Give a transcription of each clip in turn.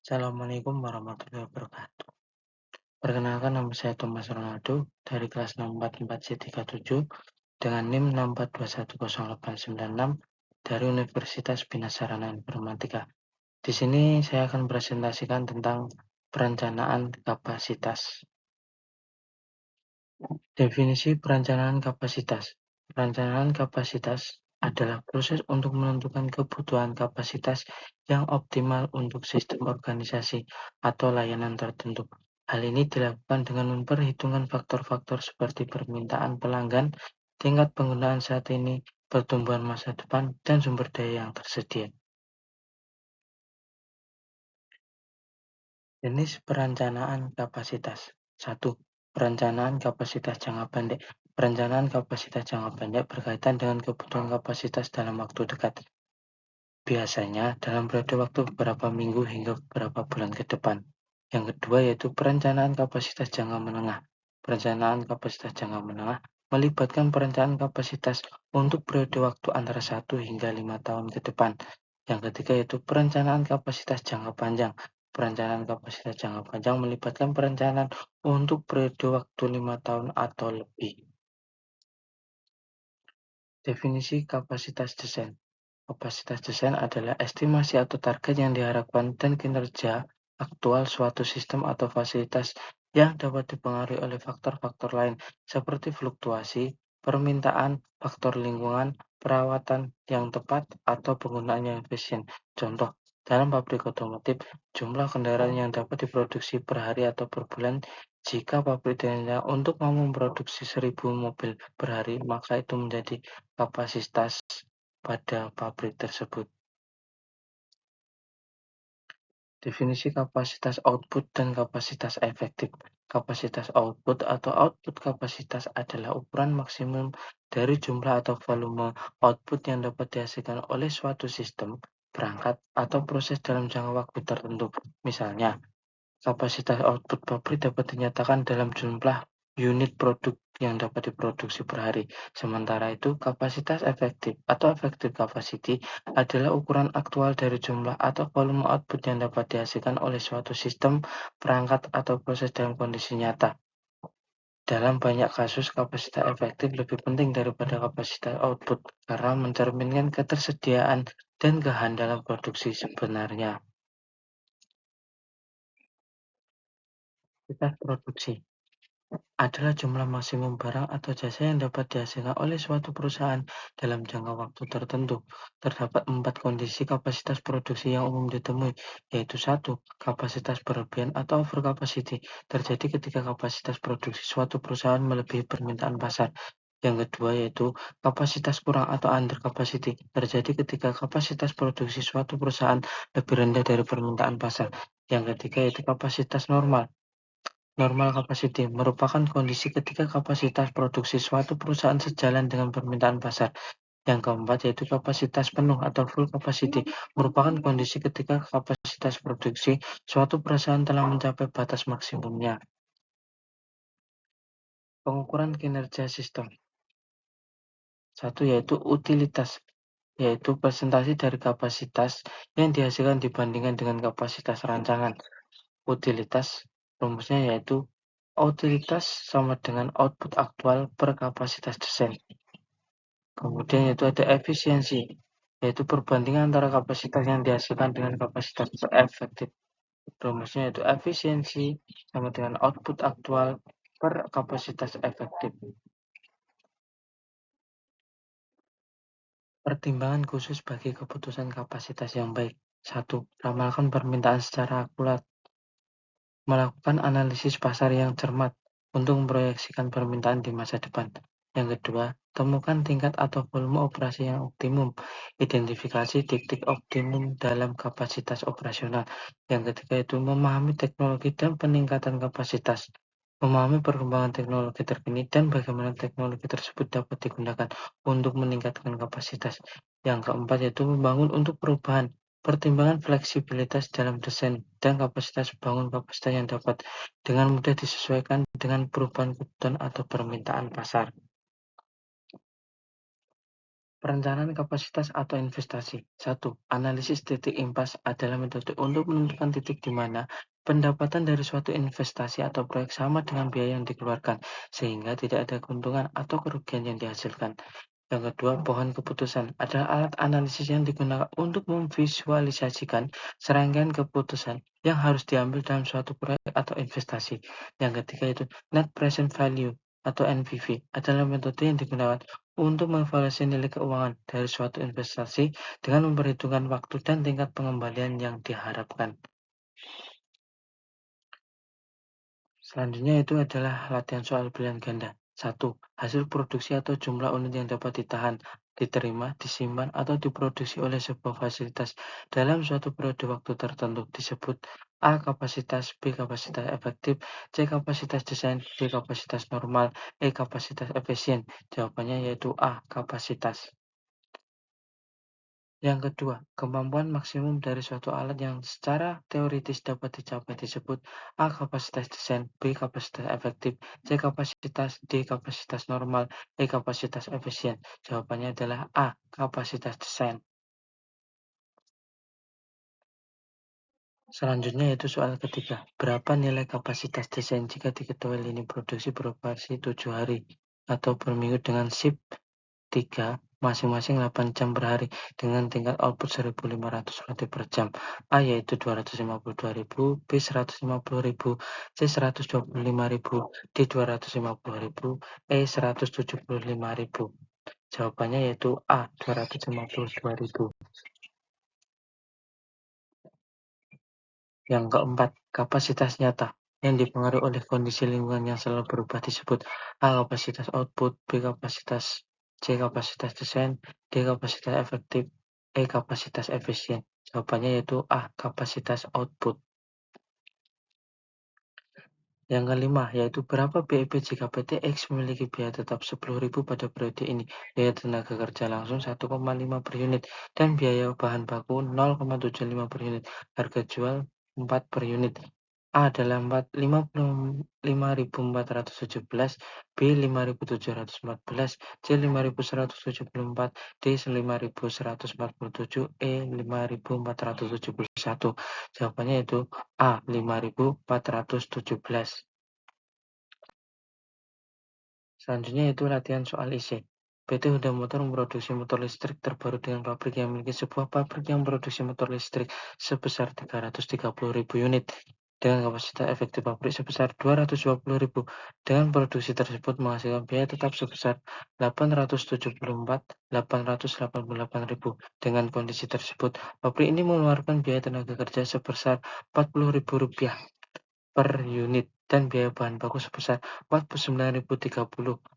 Assalamualaikum warahmatullahi wabarakatuh. Perkenalkan nama saya Thomas Ronaldo dari kelas 644C37 dengan NIM 642108896 dari Universitas Bina Sarana Informatika. Di sini saya akan presentasikan tentang perencanaan kapasitas. Definisi perencanaan kapasitas. Perencanaan kapasitas adalah proses untuk menentukan kebutuhan kapasitas yang optimal untuk sistem organisasi atau layanan tertentu. Hal ini dilakukan dengan memperhitungkan faktor-faktor seperti permintaan pelanggan, tingkat penggunaan saat ini, pertumbuhan masa depan, dan sumber daya yang tersedia. Jenis perencanaan kapasitas. 1. Perencanaan kapasitas jangka pendek. Perencanaan kapasitas jangka pendek berkaitan dengan kebutuhan kapasitas dalam waktu dekat. Biasanya dalam periode waktu beberapa minggu hingga beberapa bulan ke depan. Yang kedua yaitu perencanaan kapasitas jangka menengah. Perencanaan kapasitas jangka menengah melibatkan perencanaan kapasitas untuk periode waktu antara 1 hingga 5 tahun ke depan. Yang ketiga yaitu perencanaan kapasitas jangka panjang. Perencanaan kapasitas jangka panjang melibatkan perencanaan untuk periode waktu 5 tahun atau lebih. Definisi kapasitas desain. Kapasitas desain adalah estimasi atau target yang diharapkan dan kinerja aktual suatu sistem atau fasilitas yang dapat dipengaruhi oleh faktor-faktor lain seperti fluktuasi, permintaan, faktor lingkungan, perawatan yang tepat, atau penggunaan yang efisien. Contoh, dalam pabrik otomotif, jumlah kendaraan yang dapat diproduksi per hari atau per bulan. Jika pabrik dirancang untuk mampu memproduksi 1.000 mobil per hari, maka itu menjadi kapasitas pada pabrik tersebut. Definisi kapasitas output dan kapasitas efektif. Kapasitas output atau output kapasitas adalah ukuran maksimum dari jumlah atau volume output yang dapat dihasilkan oleh suatu sistem, perangkat, atau proses dalam jangka waktu tertentu. Misalnya, kapasitas output pabrik dapat dinyatakan dalam jumlah unit produk yang dapat diproduksi per hari. Sementara itu, kapasitas efektif atau effective capacity adalah ukuran aktual dari jumlah atau volume output yang dapat dihasilkan oleh suatu sistem, perangkat, atau proses dalam kondisi nyata. Dalam banyak kasus, kapasitas efektif lebih penting daripada kapasitas output karena mencerminkan ketersediaan dan kehandalan produksi sebenarnya. Kapasitas produksi adalah jumlah maksimum barang atau jasa yang dapat dihasilkan oleh suatu perusahaan dalam jangka waktu tertentu. Terdapat 4 kondisi kapasitas produksi yang umum ditemui, yaitu 1. Kapasitas berlebihan atau overcapacity terjadi ketika kapasitas produksi suatu perusahaan melebihi permintaan pasar. Yang kedua yaitu kapasitas kurang atau under capacity terjadi ketika kapasitas produksi suatu perusahaan lebih rendah dari permintaan pasar. Yang ketiga yaitu kapasitas normal. Normal capacity merupakan kondisi ketika kapasitas produksi suatu perusahaan sejalan dengan permintaan pasar. Yang keempat yaitu kapasitas penuh atau full capacity merupakan kondisi ketika kapasitas produksi suatu perusahaan telah mencapai batas maksimumnya. Pengukuran kinerja sistem. Satu yaitu utilitas, yaitu presentasi dari kapasitas yang dihasilkan dibandingkan dengan kapasitas rancangan. Utilitas, rumusnya yaitu utilitas sama dengan output aktual per kapasitas desain. Kemudian yaitu ada efisiensi, yaitu perbandingan antara kapasitas yang dihasilkan dengan kapasitas efektif. Rumusnya yaitu efisiensi sama dengan output aktual per kapasitas efektif. Pertimbangan khusus bagi keputusan kapasitas yang baik. 1. Ramalkan permintaan secara akurat. Melakukan analisis pasar yang cermat untuk memproyeksikan permintaan di masa depan. Yang kedua, temukan tingkat atau volume operasi yang optimum. Identifikasi titik optimum dalam kapasitas operasional. Yang ketiga itu memahami teknologi dan peningkatan kapasitas. Memahami perkembangan teknologi terkini dan bagaimana teknologi tersebut dapat digunakan untuk meningkatkan kapasitas. Yang keempat yaitu membangun untuk perubahan. Pertimbangan fleksibilitas dalam desain dan kapasitas bangun kapasitas yang dapat dengan mudah disesuaikan dengan perubahan kebutuhan atau permintaan pasar. Perencanaan kapasitas atau investasi. 1. Analisis titik impas adalah metode untuk menentukan titik di mana pendapatan dari suatu investasi atau proyek sama dengan biaya yang dikeluarkan, sehingga tidak ada keuntungan atau kerugian yang dihasilkan. Yang kedua, pohon keputusan adalah alat analisis yang digunakan untuk memvisualisasikan serangkaian keputusan yang harus diambil dalam suatu proyek atau investasi. Yang ketiga itu net present value atau NPV adalah metode yang digunakan untuk mengevaluasi nilai keuangan dari suatu investasi dengan memperhitungkan waktu dan tingkat pengembalian yang diharapkan. Selanjutnya itu adalah latihan soal pilihan ganda. 1. Hasil produksi atau jumlah unit yang dapat ditahan, diterima, disimpan, atau diproduksi oleh sebuah fasilitas dalam suatu periode waktu tertentu disebut A. Kapasitas, B. Kapasitas efektif, C. Kapasitas desain, D. Kapasitas normal, E. Kapasitas efisien. Jawabannya yaitu A. Kapasitas. Yang kedua, kemampuan maksimum dari suatu alat yang secara teoritis dapat dicapai disebut A. Kapasitas desain, B. Kapasitas efektif, C. Kapasitas, D. Kapasitas normal, E. Kapasitas efisien. Jawabannya adalah A. Kapasitas desain. Selanjutnya yaitu soal ketiga. Berapa nilai kapasitas desain jika diketahui lini produksi beroperasi 7 hari atau per minggu dengan shift 3, masing-masing 8 jam per hari dengan tingkat output 1.500 watt per jam. A yaitu 252.000, B 150.000, C 125.000, D 250.000, E 175.000. Jawabannya yaitu A 252.000. Yang keempat, kapasitas nyata yang dipengaruhi oleh kondisi lingkungan yang selalu berubah disebut A. Kapasitas output, B. Kapasitas, C. Kapasitas desain, D. Kapasitas efektif, E. Kapasitas efisien. Jawabannya yaitu A. Kapasitas output. Yang kelima, yaitu berapa BEP jika PT X memiliki biaya tetap 10.000 pada periode ini, biaya tenaga kerja langsung 1,5 per unit, dan biaya bahan baku 0,75 per unit, harga jual 4 per unit. A adalah 55.417, B 5.714, C 5.174, D 5.147, E 5.471. Jawabannya itu A 5.417. Selanjutnya itu latihan soal isi. PT Honda Motor memproduksi motor listrik terbaru dengan pabrik yang memiliki sebuah pabrik yang memproduksi motor listrik sebesar 330.000 unit dengan kapasitas efektif pabrik sebesar 220.000. Dengan produksi tersebut menghasilkan biaya tetap sebesar 874.888.000. Dengan kondisi tersebut, pabrik ini mengeluarkan biaya tenaga kerja sebesar Rp40.000 per unit dan biaya bahan baku sebesar Rp49.030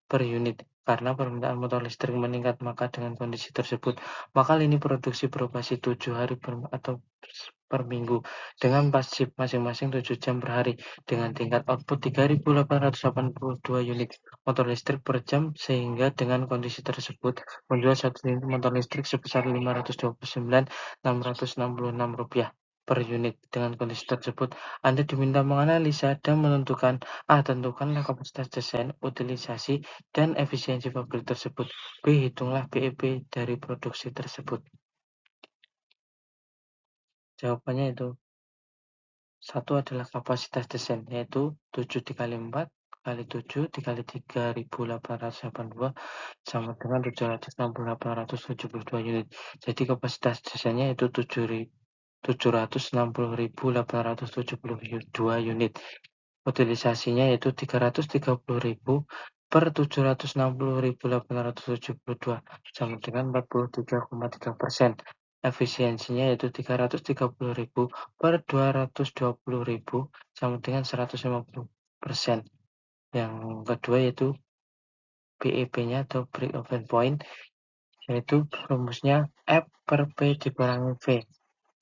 per unit. Karena permintaan motor listrik meningkat, maka dengan kondisi tersebut, maka lini produksi beroperasi 7 hari atau per minggu dengan pas shift masing-masing 7 jam per hari dengan tingkat output 3.882 unit motor listrik per jam, sehingga dengan kondisi tersebut menjual satu unit motor listrik sebesar Rp529.666 per unit. Dengan kondisi tersebut, Anda diminta menganalisa dan menentukan A. Tentukanlah kapasitas desain, utilisasi, dan efisiensi pabrik tersebut. B. Hitunglah BEP dari produksi tersebut. Jawabannya itu 1 adalah kapasitas desain, yaitu 7 dikali 4 kali 7 dikali 3.882 sama dengan 760.872 unit. Jadi kapasitas desainnya itu 760.872 unit. Utilisasinya yaitu 330.000 per 760.872 sama dengan 43,3%. Efisiensinya yaitu 330.000 per 220.000 sama dengan 150%. Yang kedua yaitu BEP-nya atau break even point, yaitu rumusnya F per P dikurangi V,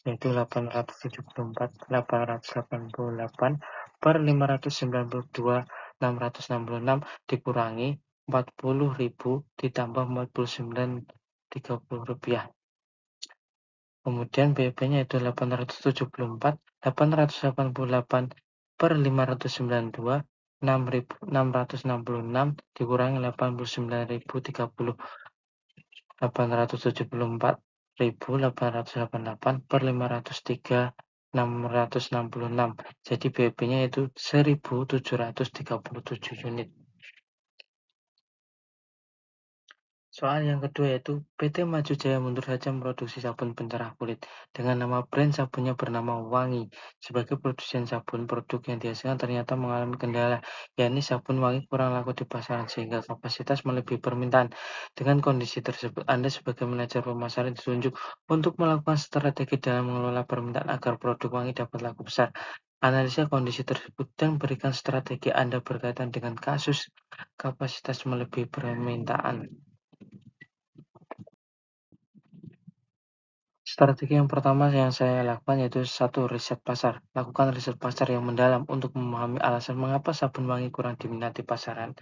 yaitu 874.888 per 592.666 dikurangi 40.000 ditambah 49.30 rupiah. Kemudian BEP-nya itu 874.888 per 592 666 dikurangi 89.030. 874.888 per 503.666. Jadi BEP-nya itu 1.737 unit. Soal yang kedua yaitu PT Maju Jaya mundur saja memproduksi sabun pencerah kulit dengan nama brand sabunnya bernama Wangi. Sebagai produsen sabun, produk yang dihasilkan ternyata mengalami kendala, yakni sabun wangi kurang laku di pasaran sehingga kapasitas melebihi permintaan. Dengan kondisi tersebut, Anda sebagai manajer pemasaran ditunjuk untuk melakukan strategi dalam mengelola permintaan agar produk wangi dapat laku besar. Analisa kondisi tersebut dan berikan strategi Anda berkaitan dengan kasus kapasitas melebihi permintaan. Strategi yang pertama yang saya lakukan yaitu satu, riset pasar. Lakukan riset pasar yang mendalam untuk memahami alasan mengapa sabun wangi kurang diminati pasaran.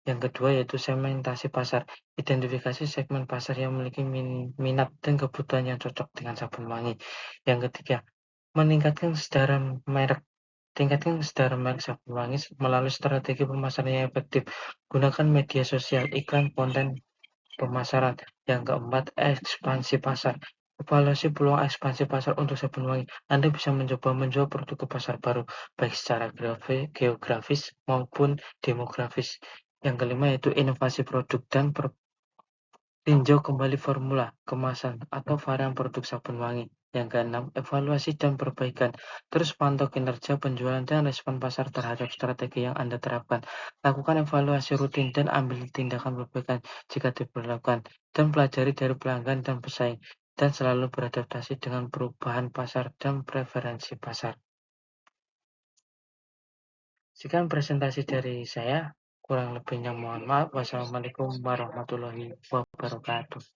Yang kedua yaitu segmentasi pasar. Identifikasi segmen pasar yang memiliki minat dan kebutuhan yang cocok dengan sabun wangi. Yang ketiga, meningkatkan kesedaran merek. Tingkatkan kesedaran merek sabun wangi melalui strategi pemasaran yang efektif. Gunakan media sosial, iklan, konten pemasaran. Yang keempat, ekspansi pasar. Evaluasi peluang ekspansi pasar untuk sabun wangi. Anda bisa mencoba menjual produk ke pasar baru, baik secara geografis maupun demografis. Yang kelima yaitu inovasi produk dan tinjau kembali formula, kemasan, atau varian produk sabun wangi. Yang keenam, evaluasi dan perbaikan. Terus pantau kinerja penjualan dan respon pasar terhadap strategi yang Anda terapkan. Lakukan evaluasi rutin dan ambil tindakan perbaikan jika diperlukan. Dan pelajari dari pelanggan dan pesaing. Dan selalu beradaptasi dengan perubahan pasar dan preferensi pasar. Sekian presentasi dari saya. Kurang lebihnya mohon maaf. Wassalamualaikum warahmatullahi wabarakatuh.